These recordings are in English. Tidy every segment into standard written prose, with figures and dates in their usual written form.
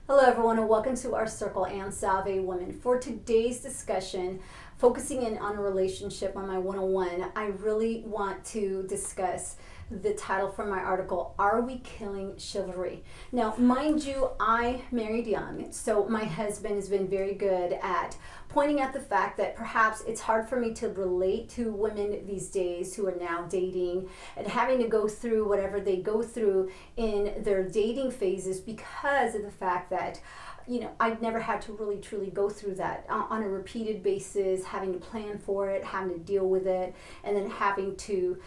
Hello everyone, and welcome to our Circle and Salve Women. For today's discussion, focusing in on a relationship on my 101, I really want to discuss the title from my article, Are We Killing Chivalry? Now, mind you, I married young, so my husband has been very good at pointing out the fact that perhaps it's hard for me to relate to women these days who are now dating and having to go through whatever they go through in their dating phases because of the fact that I've never had to really truly go through that on a repeated basis, having to plan for it, having to deal with it, and then having to,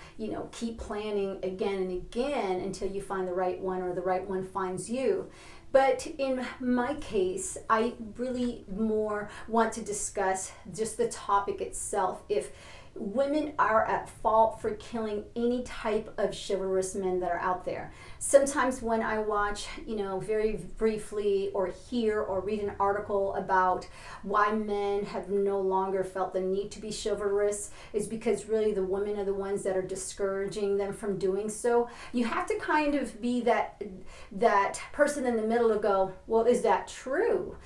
keep planning again and again until you find the right one or the right one finds you. But in my case, I really more want to discuss just the topic itself. If women are at fault for killing any type of chivalrous men that are out there. Sometimes when I watch, very briefly or hear or read an article about why men have no longer felt the need to be chivalrous is because really the women are the ones that are discouraging them from doing so. You have to kind of be that person in the middle to go, well, is that true?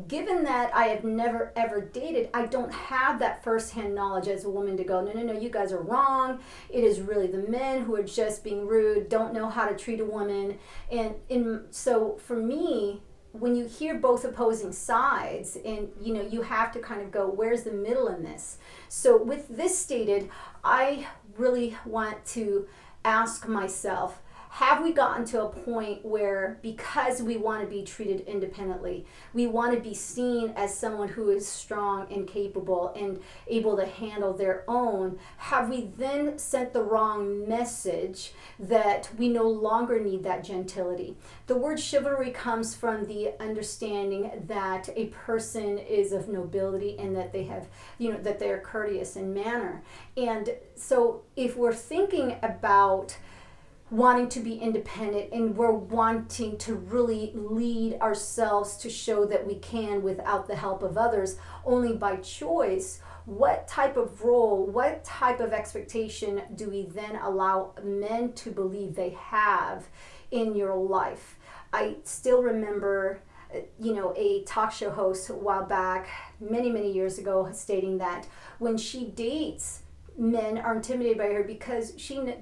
Given that I have never ever dated, I don't have that firsthand knowledge as a woman to go, no, you guys are wrong. It is really the men who are just being rude, don't know how to treat a woman. And so for me, when you hear both opposing sides and you have to kind of go, where's the middle in this? So with this stated, I really want to ask myself, have we gotten to a point where because we want to be treated independently, we want to be seen as someone who is strong and capable and able to handle their own, have we then sent the wrong message that we no longer need that gentility? The word chivalry comes from the understanding that a person is of nobility and that they have, that they are courteous in manner. And so if we're thinking about wanting to be independent and we're wanting to really lead ourselves to show that we can without the help of others, only by choice, what type of role, what type of expectation do we then allow men to believe they have in your life? I still remember a talk show host a while back, many years ago, stating that when she dates, men are intimidated by her because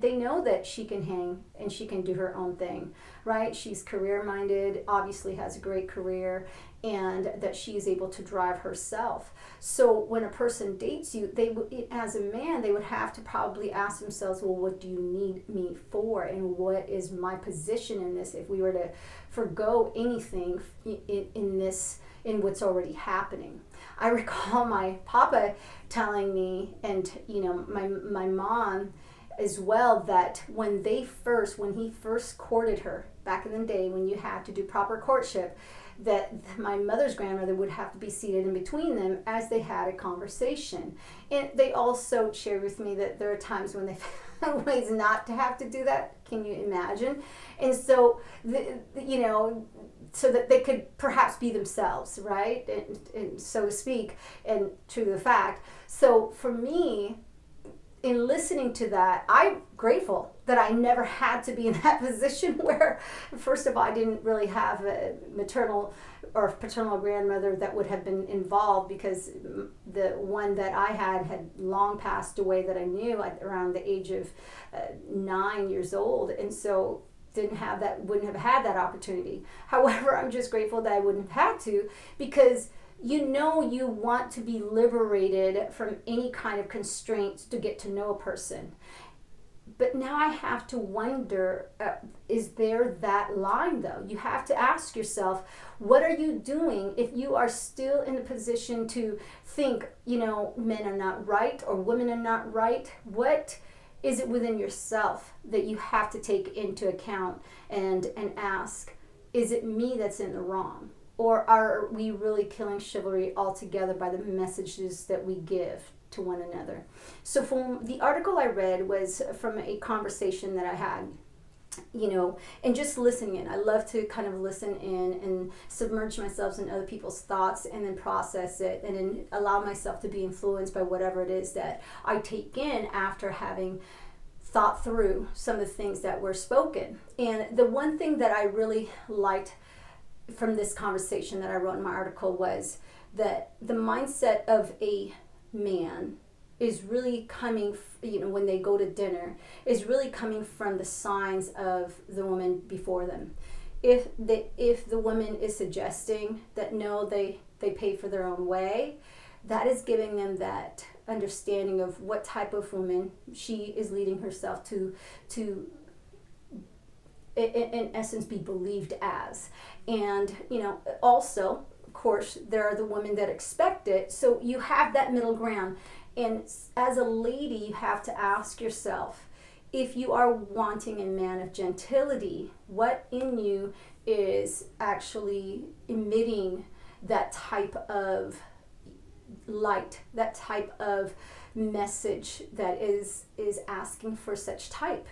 they know that she can hang and she can do her own thing, right? She's career minded, obviously has a great career, and that she's able to drive herself. So when a person dates you, as a man, they would have to probably ask themselves, well, what do you need me for? And what is my position in this if we were to forgo anything in what's already happening? I recall my papa telling me, and my mom as well, that when he first courted her back in the day, when you had to do proper courtship, that my mother's grandmother would have to be seated in between them as they had a conversation. And they also shared with me that there are times when they found ways not to have to do that. Can you imagine? And so, so that they could perhaps be themselves, right? And so to speak, and true to the fact. So for me, in listening to that, I'm grateful that I never had to be in that position where, first of all, I didn't really have a maternal or paternal grandmother that would have been involved, because the one that I had long passed away that I knew at around the age of 9 years old, and so wouldn't have had that opportunity. However, I'm just grateful that I wouldn't have had to, because you want to be liberated from any kind of constraints to get to know a person. But now I have to wonder, is there that line though? You have to ask yourself, what are you doing if you are still in a position to think, men are not right or women are not right? What is it within yourself that you have to take into account and ask, is it me that's in the wrong? Or are we really killing chivalry altogether by the messages that we give to one another? So from the article I read was from a conversation that I had, and just listening in. I love to kind of listen in and submerge myself in other people's thoughts and then process it and then allow myself to be influenced by whatever it is that I take in after having thought through some of the things that were spoken. And the one thing that I really liked from this conversation that I wrote in my article was that the mindset of a man is really coming, when they go to dinner, is really coming from the signs of the woman before them. If the woman is suggesting that no, they pay for their own way, that is giving them that understanding of what type of woman she is leading herself to in essence be believed as. And also, of course, there are the women that expect it, so you have that middle ground. And as a lady, you have to ask yourself, if you are wanting a man of gentility, what in you is actually emitting that type of light, that type of message that is asking for such type?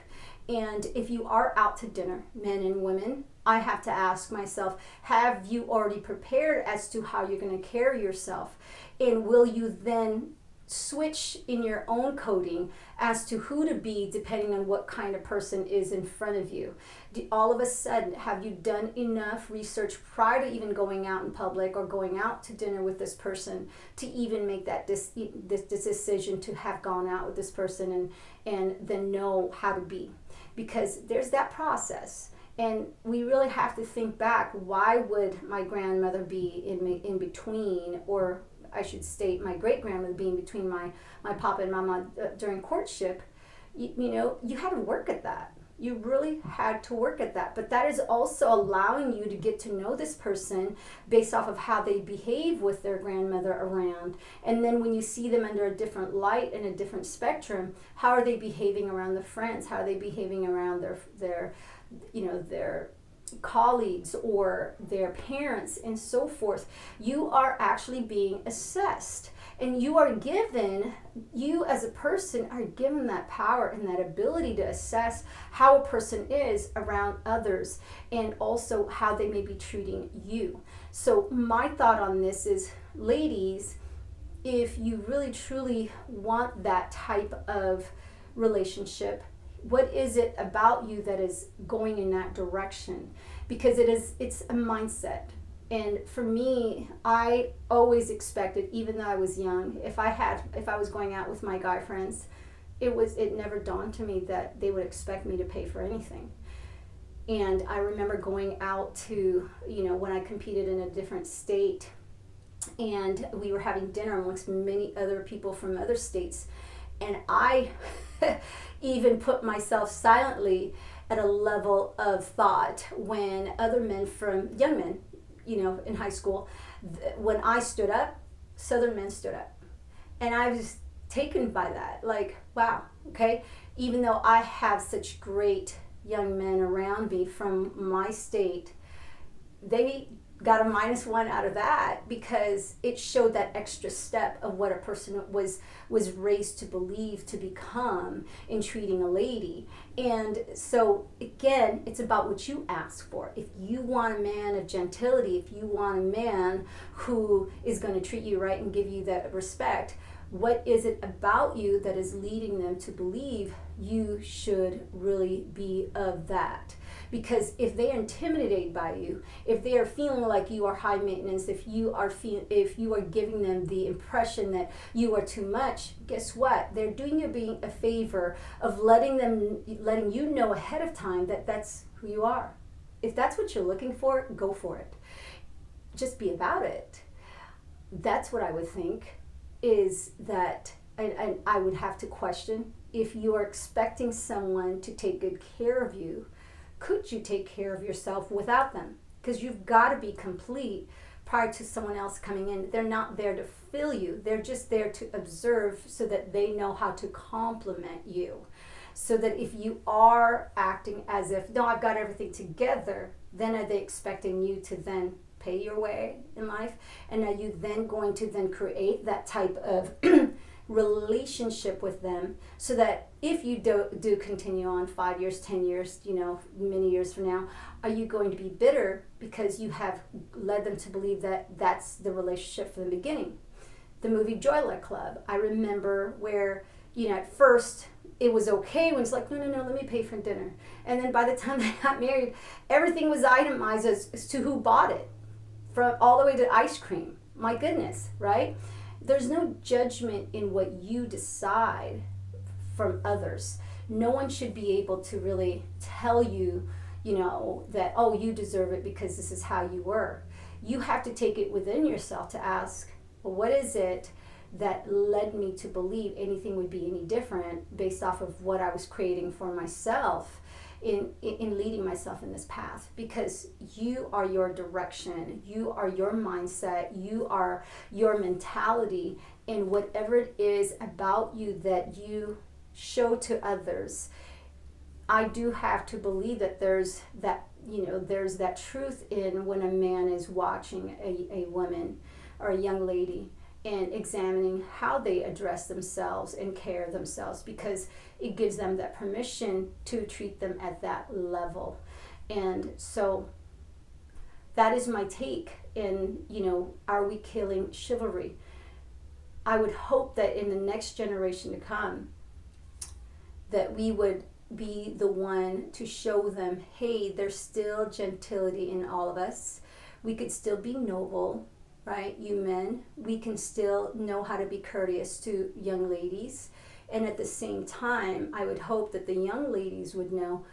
And if you are out to dinner, men and women, I have to ask myself, have you already prepared as to how you're going to carry yourself? And will you then switch in your own coding as to who to be depending on what kind of person is in front of you? All of a sudden, have you done enough research prior to even going out in public or going out to dinner with this person to even make that this decision to have gone out with this person and then know how to be? Because there's that process. And we really have to think back, why would my grandmother be in between, or I should state my great-grandmother being between my papa and mama during courtship? You had to work at that. You really had to work at that. But that is also allowing you to get to know this person based off of how they behave with their grandmother around. And then when you see them under a different light and a different spectrum, how are they behaving around their friends? How are they behaving around their colleagues or their parents and so forth? You are actually being assessed, and you as a person are given that power and that ability to assess how a person is around others and also how they may be treating you. So my thought on this is, ladies, if you really truly want that type of relationship, what is it about you that is going in that direction? Because it's a mindset. And for me, I always expected, even though I was young, if I was going out with my guy friends, it never dawned to me that they would expect me to pay for anything. And I remember going out to, when I competed in a different state, and we were having dinner amongst many other people from other states, and I even put myself silently at a level of thought when other men young men, in high school, when I stood up, Southern men stood up. And I was taken by that, like, wow, okay, even though I have such great young men around me from my state, they got a -1 out of that because it showed that extra step of what a person was raised to believe, to become in treating a lady. And so again, it's about what you ask for. If you want a man of gentility, if you want a man who is going to treat you right and give you that respect, what is it about you that is leading them to believe you should really be of that? Because if they are intimidated by you, if they are feeling like you are high maintenance, if you are giving them the impression that you are too much, guess what? They're doing you a favor of letting you know ahead of time that that's who you are. If that's what you're looking for, go for it. Just be about it. That's what I would think, is that, and I would have to question, if you are expecting someone to take good care of you, could you take care of yourself without them? Because you've got to be complete prior to someone else coming in. They're not there to fill you. They're just there to observe so that they know how to complement you. So that if you are acting as if, no, I've got everything together, then are they expecting you to then pay your way in life? And are you then going to then create that type of relationship with them so that if you do continue on 5 years, 10 years, many years from now, are you going to be bitter because you have led them to believe that that's the relationship from the beginning? The movie Joy Luck Club, I remember where, at first it was okay when it's like, no, let me pay for dinner. And then by the time they got married, everything was itemized as to who bought it, from all the way to ice cream. My goodness, right? There's no judgment in what you decide from others. No one should be able to really tell you, that, oh, you deserve it because this is how you were. You have to take it within yourself to ask, well, what is it that led me to believe anything would be any different based off of what I was creating for myself in leading myself in this path? Because you are your direction, you are your mindset, you are your mentality, and whatever it is about you that you show to others, I do have to believe that there's that truth in when a man is watching a woman or a young lady and examining how they address themselves and care of themselves, because it gives them that permission to treat them at that level. And so that is my take in, are we killing chivalry? I would hope that in the next generation to come, that we would be the one to show them, hey, there's still gentility in all of us. We could still be noble, right? You men, we can still know how to be courteous to young ladies. And at the same time, I would hope that the young ladies would know,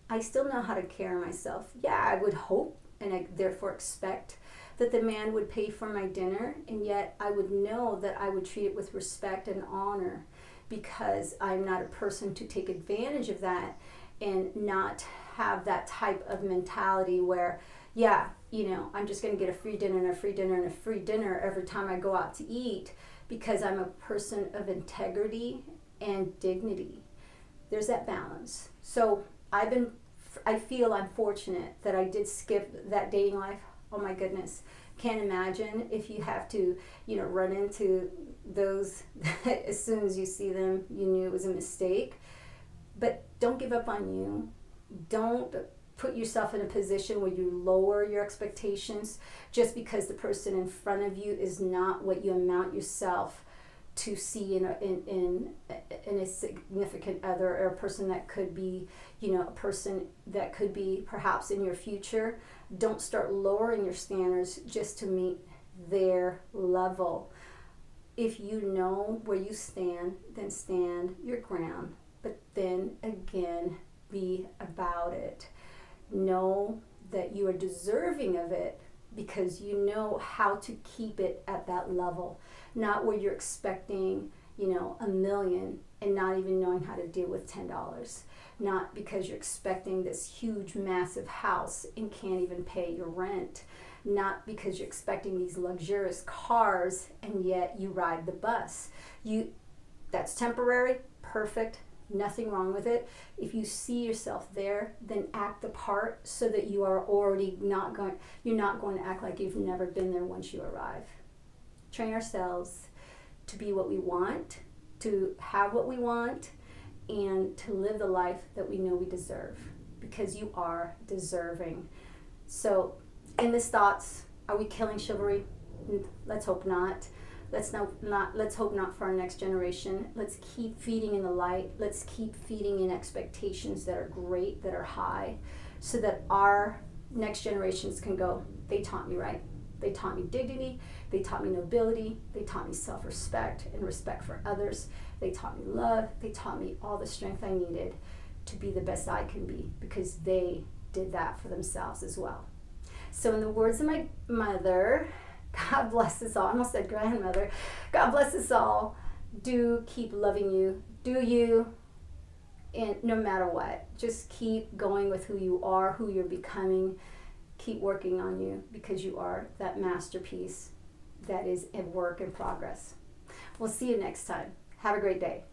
I still know how to care of myself. Yeah, I would hope, and I therefore expect, that the man would pay for my dinner, and yet I would know that I would treat it with respect and honor, because I'm not a person to take advantage of that and not have that type of mentality where, yeah, I'm just going to get a free dinner and a free dinner and a free dinner every time I go out to eat, because I'm a person of integrity and dignity. There's that balance. So I feel I'm fortunate that I did skip that dating life. Oh my goodness. Can't imagine if you have to, run into those as soon as you see them, you knew it was a mistake. But don't give up on you. Don't put yourself in a position where you lower your expectations just because the person in front of you is not what you amount yourself to see in a significant other, or a person that could be, a person that could be perhaps in your future. Don't start lowering your standards just to meet their level. If you know where you stand, then stand your ground. But then again, be about it. Know that you are deserving of it, because you know how to keep it at that level. Not where you're expecting, $1 million and not even knowing how to deal with $10. Not because you're expecting this huge, massive house and can't even pay your rent. Not because you're expecting these luxurious cars and yet you ride the bus. That's temporary, perfect, nothing wrong with it. If you see yourself there, then act the part so that you are already you're not going to act like you've never been there once you arrive. Train ourselves to be what we want, to have what we want, and to live the life that we know we deserve, because you are deserving. So in this thoughts, are we killing chivalry? Let's hope not. Let's hope not for our next generation. Let's keep feeding in the light. Let's keep feeding in expectations that are great, that are high, so that our next generations can go, they taught me right. They taught me dignity. They taught me nobility. They taught me self-respect and respect for others. They taught me love. They taught me all the strength I needed to be the best I can be, because they did that for themselves as well. So in the words of my mother, God bless us all. I almost said grandmother. God bless us all. Do keep loving you. Do you. And no matter what, just keep going with who you are, who you're becoming. Keep working on you, because you are that masterpiece that is a work in progress. We'll see you next time. Have a great day.